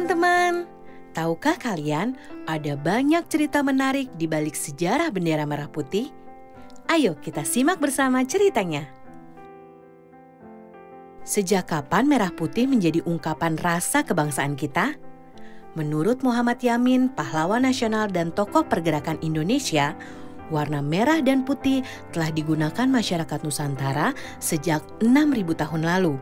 teman-teman, tahukah kalian ada banyak cerita menarik di balik sejarah bendera merah putih? Ayo kita simak bersama ceritanya. Sejak kapan merah putih menjadi ungkapan rasa kebangsaan kita? Menurut Muhammad Yamin, pahlawan nasional dan tokoh pergerakan Indonesia, warna merah dan putih telah digunakan masyarakat Nusantara sejak 6.000 tahun lalu.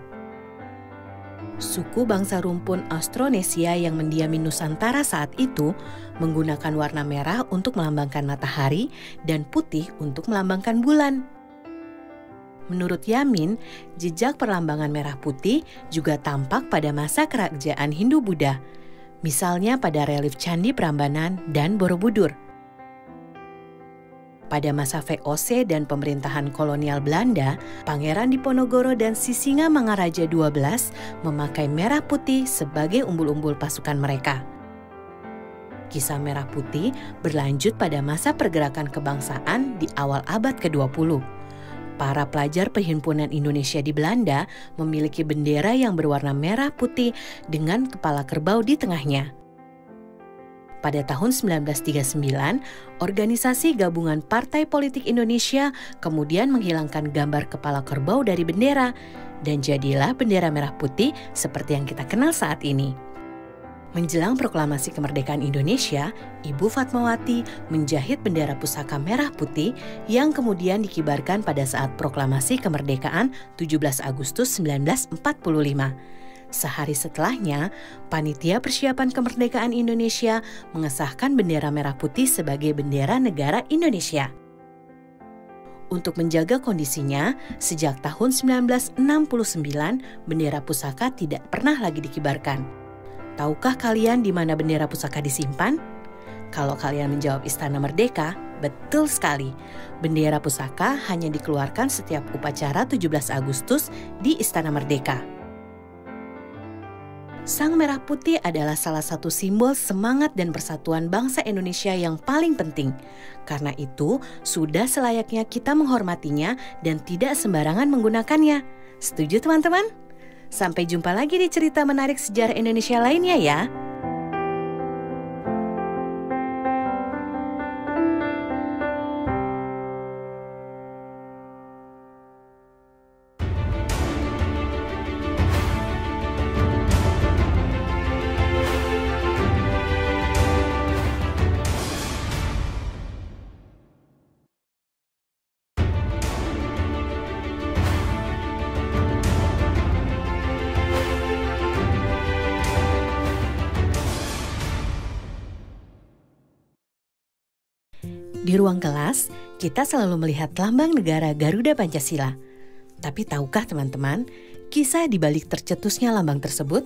Suku bangsa rumpun Austronesia yang mendiami Nusantara saat itu menggunakan warna merah untuk melambangkan matahari dan putih untuk melambangkan bulan. Menurut Yamin, jejak perlambangan merah putih juga tampak pada masa kerajaan Hindu-Buddha, misalnya pada relief Candi Prambanan dan Borobudur. Pada masa VOC dan pemerintahan kolonial Belanda, Pangeran Diponegoro dan Sisingamangaraja XII memakai merah putih sebagai umbul-umbul pasukan mereka. Kisah merah putih berlanjut pada masa pergerakan kebangsaan di awal abad ke-20. Para pelajar Perhimpunan Indonesia di Belanda memiliki bendera yang berwarna merah putih dengan kepala kerbau di tengahnya. Pada tahun 1939, Organisasi Gabungan Partai Politik Indonesia kemudian menghilangkan gambar kepala kerbau dari bendera dan jadilah bendera merah putih seperti yang kita kenal saat ini. Menjelang proklamasi kemerdekaan Indonesia, Ibu Fatmawati menjahit bendera pusaka merah putih yang kemudian dikibarkan pada saat proklamasi kemerdekaan 17 Agustus 1945. Sehari setelahnya, Panitia Persiapan Kemerdekaan Indonesia mengesahkan bendera merah putih sebagai bendera negara Indonesia. Untuk menjaga kondisinya, sejak tahun 1969, bendera pusaka tidak pernah lagi dikibarkan. Tahukah kalian di mana bendera pusaka disimpan? Kalau kalian menjawab Istana Merdeka, betul sekali. Bendera pusaka hanya dikeluarkan setiap upacara 17 Agustus di Istana Merdeka. Sang merah putih adalah salah satu simbol semangat dan persatuan bangsa Indonesia yang paling penting. Karena itu, sudah selayaknya kita menghormatinya dan tidak sembarangan menggunakannya. Setuju teman-teman? Sampai jumpa lagi di cerita menarik sejarah Indonesia lainnya ya. Di ruang kelas, kita selalu melihat lambang negara Garuda Pancasila. Tapi tahukah teman-teman, kisah di balik tercetusnya lambang tersebut?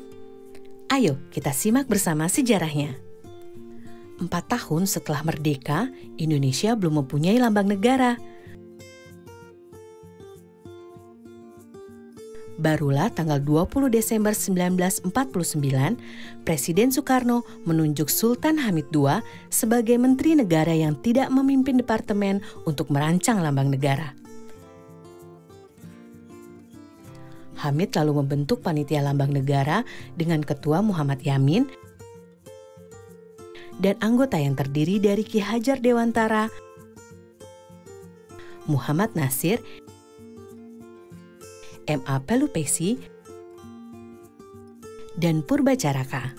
Ayo kita simak bersama sejarahnya. 4 tahun setelah merdeka, Indonesia belum mempunyai lambang negara. Barulah tanggal 20 Desember 1949, Presiden Soekarno menunjuk Sultan Hamid II sebagai Menteri Negara yang tidak memimpin departemen untuk merancang lambang negara. Hamid lalu membentuk Panitia Lambang Negara dengan Ketua Muhammad Yamin dan anggota yang terdiri dari Ki Hajar Dewantara, Muhammad Nasir, M.A. Pelupesi, dan Purbacaraka.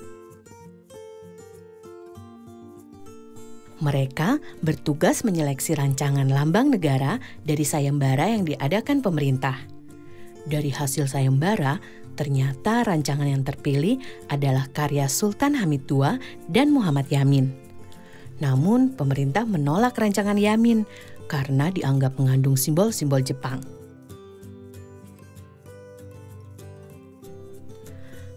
Mereka bertugas menyeleksi rancangan lambang negara dari sayembara yang diadakan pemerintah. Dari hasil sayembara, ternyata rancangan yang terpilih adalah karya Sultan Hamid II dan Muhammad Yamin. Namun, pemerintah menolak rancangan Yamin karena dianggap mengandung simbol-simbol Jepang.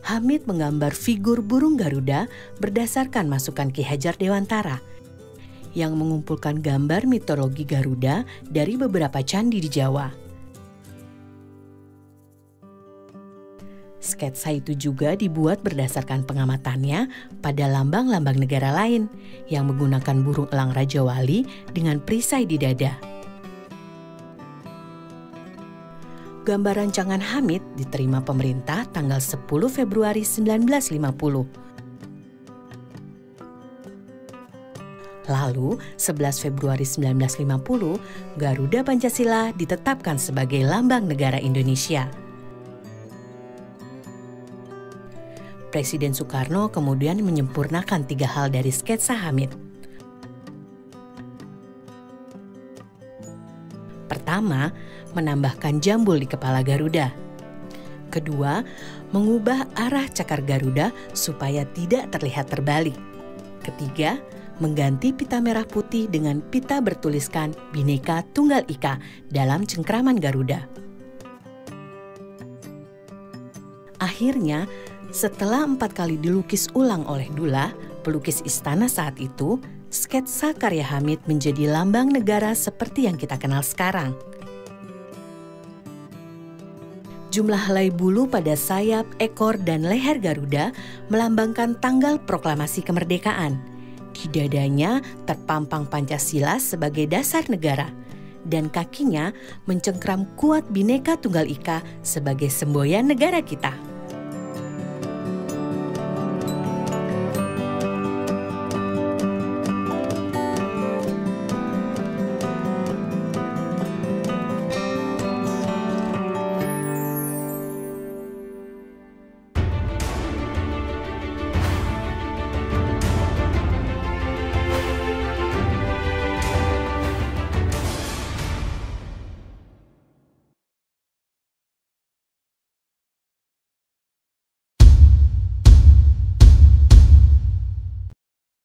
Hamid menggambar figur burung Garuda berdasarkan masukan Ki Hajar Dewantara yang mengumpulkan gambar mitologi Garuda dari beberapa candi di Jawa. Sketsa itu juga dibuat berdasarkan pengamatannya pada lambang-lambang negara lain yang menggunakan burung elang Raja Wali dengan perisai di dada. Gambar rancangan Hamid diterima pemerintah tanggal 10 Februari 1950. Lalu, 11 Februari 1950, Garuda Pancasila ditetapkan sebagai lambang negara Indonesia. Presiden Soekarno kemudian menyempurnakan 3 hal dari sketsa Hamid. Pertama, menambahkan jambul di kepala Garuda. Kedua, mengubah arah cakar Garuda supaya tidak terlihat terbalik. Ketiga, mengganti pita merah putih dengan pita bertuliskan Bhinneka Tunggal Ika dalam cengkraman Garuda. Akhirnya, setelah 4 kali dilukis ulang oleh Dullah, pelukis istana saat itu, sketsa karya Hamid menjadi lambang negara seperti yang kita kenal sekarang. Jumlah helai bulu pada sayap, ekor, dan leher Garuda melambangkan tanggal proklamasi kemerdekaan. Di dadanya terpampang Pancasila sebagai dasar negara, dan kakinya mencengkram kuat Bhinneka Tunggal Ika sebagai semboyan negara kita.